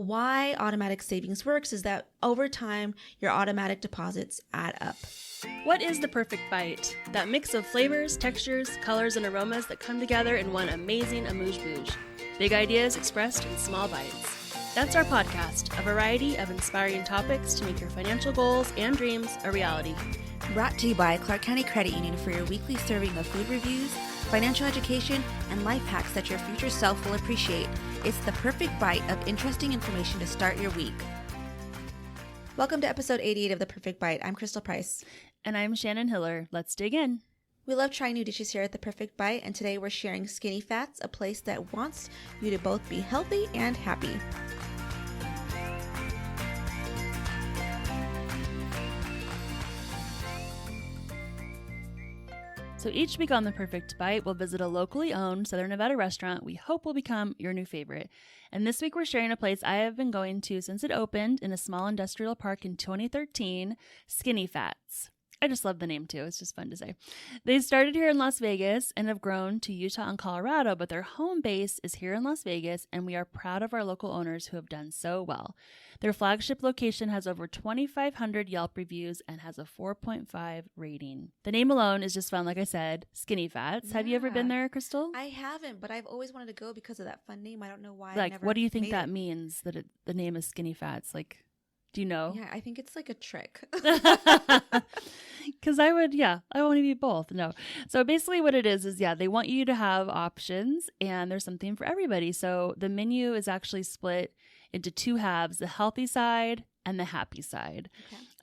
why automatic savings works is that over time, your automatic deposits add up. What is the perfect bite? That mix of flavors, textures, colors, and aromas that come together in one amazing amuse-bouche. Big ideas expressed in small bites. That's our podcast, a variety of inspiring topics to make your financial goals and dreams a reality. Brought to you by Clark County Credit Union for your weekly serving of food reviews, financial education, and life hacks that your future self will appreciate. It's the perfect bite of interesting information to start your week. Welcome to episode 88 of The Perfect Bite. I'm Crystal Price. And I'm Shannon Hiller. Let's dig in. We love trying new dishes here at The Perfect Bite, and today we're sharing SkinnyFATS, a place that wants you to both be healthy and happy. So each week on The Perfect Bite, we'll visit a locally owned Southern Nevada restaurant we hope will become your new favorite. And this week we're sharing a place I have been going to since it opened in a small industrial park in 2013, SkinnyFATS. I just love the name too. It's just fun to say. They started here in Las Vegas and have grown to Utah and Colorado, but their home base is here in Las Vegas, and we are proud of our local owners who have done so well. Their flagship location has over 2,500 Yelp reviews and has a 4.5 rating. The name alone is just fun, like I said, SkinnyFATS. Yeah. Have you ever been there, Crystal? I haven't, but I've always wanted to go because of that fun name. I don't know why. Like, what do you think that means, that the name is SkinnyFATS? Like, do you know? Yeah, I think it's like a trick. Because I want to be both. No. So basically what it is, they want you to have options, and there's something for everybody. So the menu is actually split into two halves, the healthy side and the happy side.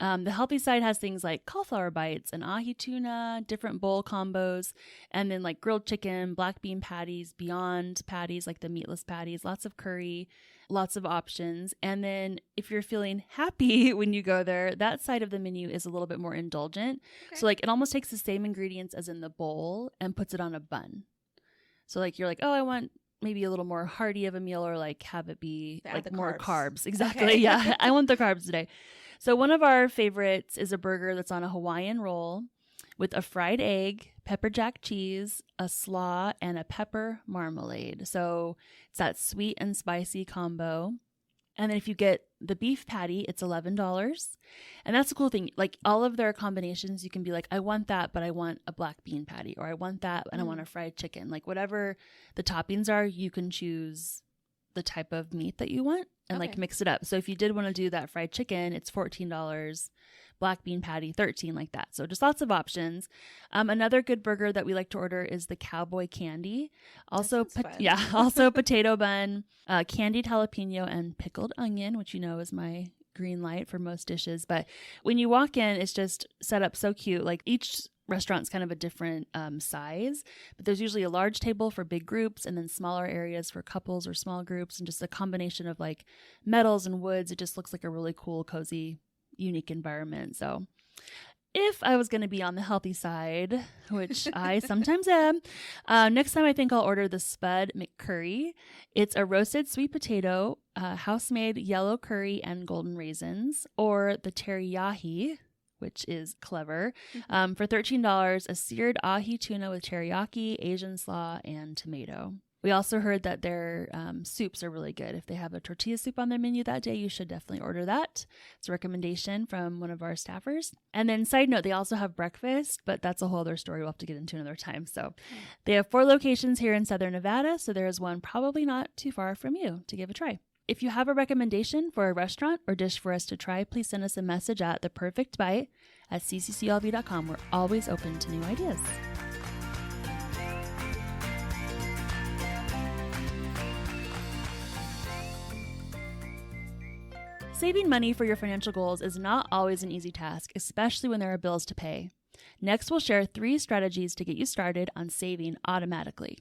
Okay. The healthy side has things like cauliflower bites and ahi tuna, different bowl combos, and then like grilled chicken, black bean patties, beyond patties, like the meatless patties, lots of curry, lots of options. And then if you're feeling happy when you go there, that side of the menu is a little bit more indulgent. Okay. So like it almost takes the same ingredients as in the bowl and puts it on a bun. So like you're like, oh, I want maybe a little more hearty of a meal, or like have it be like more carbs. Exactly. Okay. Yeah. I want the carbs today. So one of our favorites is a burger that's on a Hawaiian roll with a fried egg, pepper jack cheese, a slaw, and a pepper marmalade. So it's that sweet and spicy combo. And then if you get the beef patty, it's $11. And that's the cool thing. Like all of their combinations, you can be like, I want that, but I want a black bean patty, or I want that and I want a fried chicken. Like whatever the toppings are, you can choose the type of meat that you want and like mix it up. So if you did want to do that fried chicken, it's $14. Black bean patty, $13, like that. So just lots of options. Another good burger that we like to order is the Cowboy Candy. Also, also potato bun, candied jalapeno, and pickled onion, which you know is my green light for most dishes. But when you walk in, it's just set up so cute. Like each restaurant's kind of a different size, but there's usually a large table for big groups and then smaller areas for couples or small groups, and just a combination of like metals and woods. It just looks like a really cool, cozy, unique environment. So if I was going to be on the healthy side, which I sometimes am, next time I think I'll order the Spud McCurry. It's a roasted sweet potato, house-made yellow curry and golden raisins, or the teriyaki, which is clever. For $13, a seared ahi tuna with teriyaki, Asian slaw, and tomato. We also heard that their soups are really good. If they have a tortilla soup on their menu that day, you should definitely order that. It's a recommendation from one of our staffers. And then side note, they also have breakfast, but that's a whole other story we'll have to get into another time. So they have 4 locations here in Southern Nevada, so there is one probably not too far from you to give a try. If you have a recommendation for a restaurant or dish for us to try, please send us a message at ThePerfectBite@ccclv.com. We're always open to new ideas. Saving money for your financial goals is not always an easy task, especially when there are bills to pay. Next, we'll share 3 strategies to get you started on saving automatically.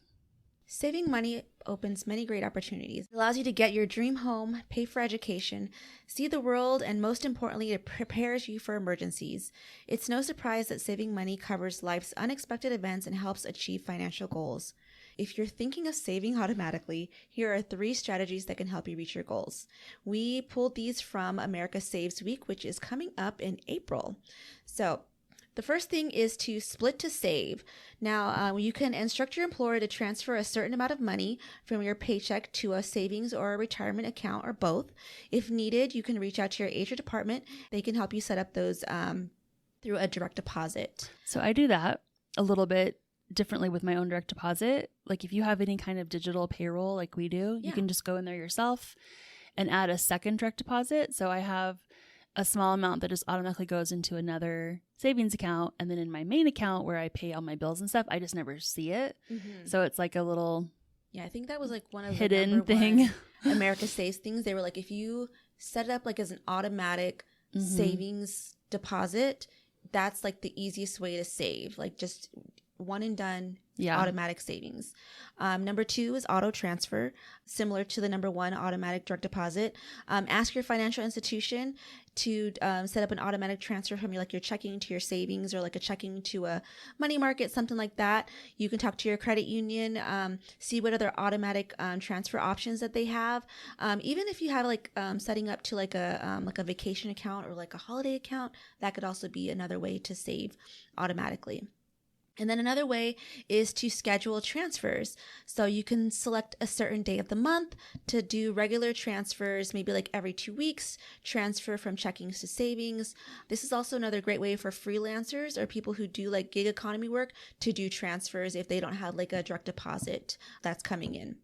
Saving money opens many great opportunities. It allows you to get your dream home, pay for education, see the world, and most importantly, it prepares you for emergencies. It's no surprise that saving money covers life's unexpected events and helps achieve financial goals. If you're thinking of saving automatically, here are 3 strategies that can help you reach your goals. We pulled these from America Saves Week, which is coming up in April. So, The first thing is to split to save. Now, you can instruct your employer to transfer a certain amount of money from your paycheck to a savings or a retirement account or both. If needed, you can reach out to your HR department. They can help you set up those through a direct deposit. So I do that a little bit differently with my own direct deposit. Like if you have any kind of digital payroll like we do, you can just go in there yourself and add a second direct deposit. So I have a small amount that just automatically goes into another savings account. And then in my main account where I pay all my bills and stuff, I just never see it. Mm-hmm. So it's like a little I think that was like one of hidden the number thing. America Saves things. They were like, if you set it up like as an automatic savings deposit, that's like the easiest way to save. Like just one and done, automatic savings. Number 2 is auto transfer, similar to the number 1, automatic direct deposit. Ask your financial institution to set up an automatic transfer from your checking to your savings, or like a checking to a money market, something like that. You can talk to your credit union, see what other automatic transfer options that they have. Even if you have setting up to like a vacation account or like a holiday account, that could also be another way to save automatically. And then another way is to schedule transfers. So you can select a certain day of the month to do regular transfers, maybe like every 2 weeks, transfer from checkings to savings. This is also another great way for freelancers or people who do like gig economy work to do transfers if they don't have like a direct deposit that's coming in.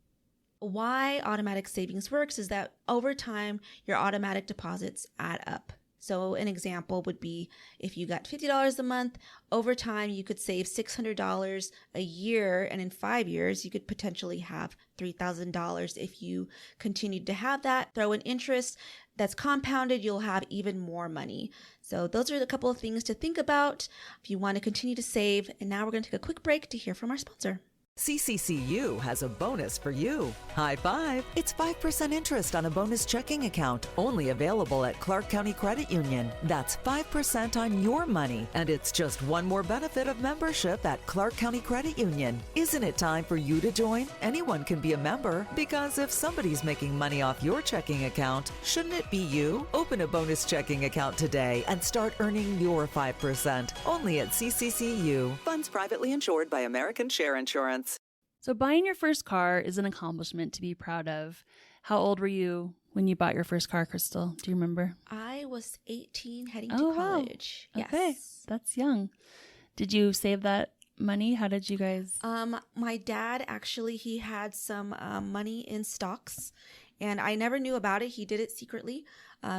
Why automatic savings works is that over time, your automatic deposits add up. So an example would be if you got $50 a month, over time you could save $600 a year, and in 5 years you could potentially have $3,000. If you continued to have that, throw in interest that's compounded, you'll have even more money. So those are a couple of things to think about if you want to continue to save. And now we're going to take a quick break to hear from our sponsor. CCCU has a bonus for you. High five! It's 5% interest on a bonus checking account, only available at Clark County Credit Union. That's 5% on your money, and it's just one more benefit of membership at Clark County Credit Union. Isn't it time for you to join? Anyone can be a member, because if somebody's making money off your checking account, shouldn't it be you? Open a bonus checking account today and start earning your 5%, only at CCCU. Funds privately insured by American Share Insurance. So buying your first car is an accomplishment to be proud of. How old were you when you bought your first car, Crystal? Do you remember? I was 18 heading to college. Wow. Yes. Okay, that's young. Did you save that money? How did you guys? My dad, actually, he had some money in stocks, and I never knew about it. He did it secretly.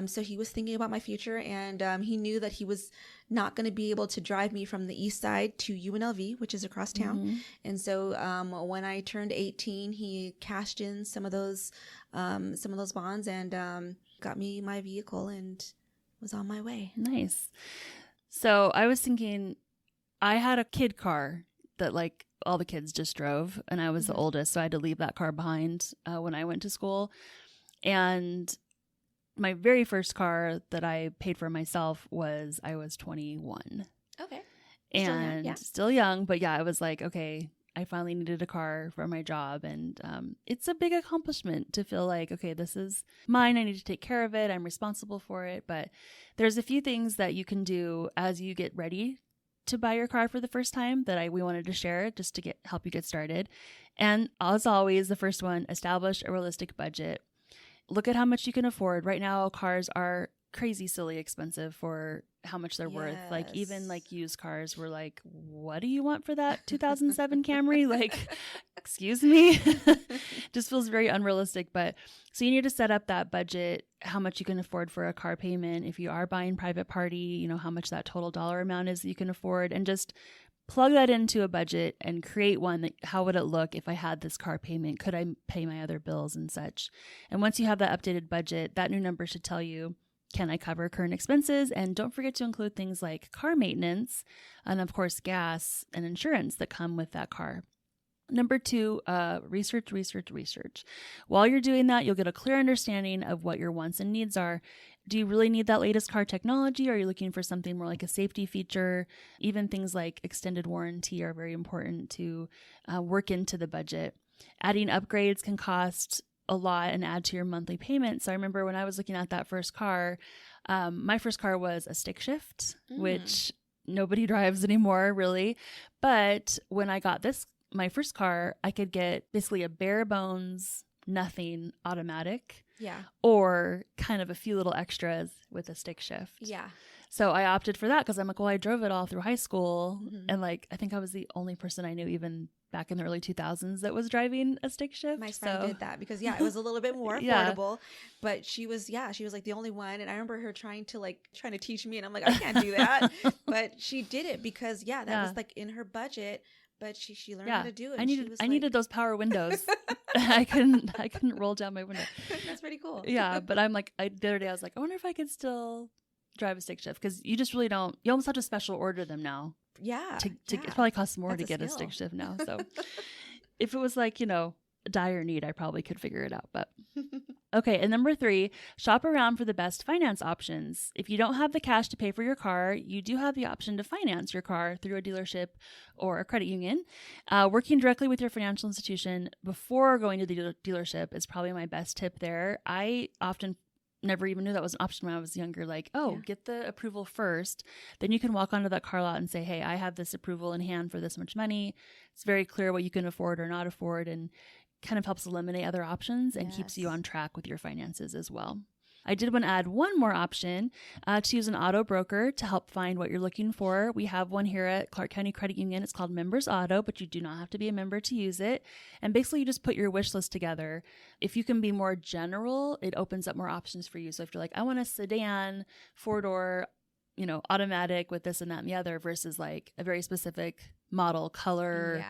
So he was thinking about my future, and he knew that he was not going to be able to drive me from the east side to UNLV, which is across town. Mm-hmm. And so when I turned 18, he cashed in some of those bonds and got me my vehicle and was on my way. Nice. So I was thinking, I had a kid car that like all the kids just drove, and I was the oldest, so I had to leave that car behind when I went to school. And my very first car that I paid for myself I was 21. Okay. And still young, but I was like, okay, I finally needed a car for my job. And it's a big accomplishment to feel like, okay, this is mine. I need to take care of it. I'm responsible for it. But there's a few things that you can do as you get ready to buy your car for the first time that we wanted to share just to help you get started. And as always, the first one, establish a realistic budget. Look at how much you can afford. Right now, cars are crazy, silly expensive for how much they're worth. Like even like used cars, we're like, what do you want for that 2007 Camry? Like, excuse me. Just feels very unrealistic. But so you need to set up that budget, how much you can afford for a car payment. If you are buying private party, you know, how much that total dollar amount is that you can afford, and just plug that into a budget and create one that, how would it look if I had this car payment? Could I pay my other bills and such? And once you have that updated budget, that new number should tell you, can I cover current expenses? And don't forget to include things like car maintenance and, of course, gas and insurance that come with that car. Number 2, research. While you're doing that, you'll get a clear understanding of what your wants and needs are. Do you really need that latest car technology? Or are you looking for something more like a safety feature? Even things like extended warranty are very important to work into the budget. Adding upgrades can cost a lot and add to your monthly payment. So I remember when I was looking at that first car, my first car was a stick shift, which nobody drives anymore, really. But when I got my first car, I could get basically a bare bones, nothing automatic. Yeah. Or kind of a few little extras with a stick shift. Yeah. So I opted for that because I'm like, well, I drove it all through high school. And like, I think I was the only person I knew even back in the early 2000s that was driving a stick shift. My friend did that because it was a little bit more affordable, but she was like the only one. And I remember her trying to teach me, and I'm like, I can't do that. But she did it because that was like in her budget, but she learned how to do it. I needed those power windows. I couldn't roll down my window. That's pretty cool. Yeah. But I'm like, the other day I was like, I wonder if I could still drive a stick shift, because you just really don't. You almost have to special order them now. Yeah, it probably costs more to get a stick shift now. So if it was like, dire need, I probably could figure it out. But okay. And number 3, shop around for the best finance options. If you don't have the cash to pay for your car, you do have the option to finance your car through a dealership or a credit union. Working directly with your financial institution before going to the dealership is probably my best tip there. I often never even knew that was an option when I was younger. Like, get the approval first. Then you can walk onto that car lot and say, hey, I have this approval in hand for this much money. It's very clear what you can afford or not afford, and kind of helps eliminate other options and keeps you on track with your finances as well. I did want to add one more option to use an auto broker to help find what you're looking for. We have one here at Clark County Credit Union. It's called Members Auto, but you do not have to be a member to use it. And basically, you just put your wish list together. If you can be more general, it opens up more options for you. So if you're like, I want a sedan, 4-door, automatic with this and that and the other, versus like a very specific model, color,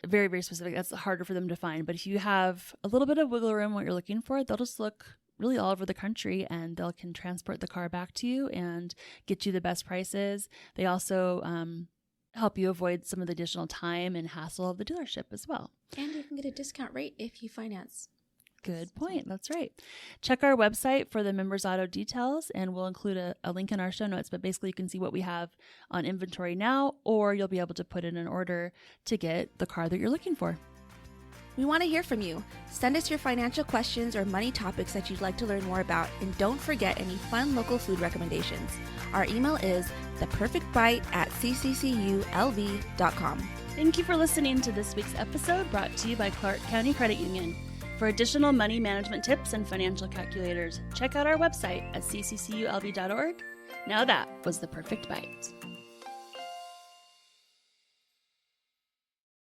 very, very specific, that's harder for them to find. But if you have a little bit of wiggle room, what you're looking for, they'll just look really all over the country, and they can transport the car back to you and get you the best prices. They also help you avoid some of the additional time and hassle of the dealership as well. And you can get a discount rate if you finance. Good point. That's right. Check our website for the Members Auto details, and we'll include a link in our show notes. But basically, you can see what we have on inventory now, or you'll be able to put in an order to get the car that you're looking for. We want to hear from you. Send us your financial questions or money topics that you'd like to learn more about, and don't forget any fun local food recommendations. Our email is ThePerfectBite@ccculv.com. Thank you for listening to this week's episode, brought to you by Clark County Credit Union. For additional money management tips and financial calculators, check out our website at ccculv.org. Now that was The Perfect Bite.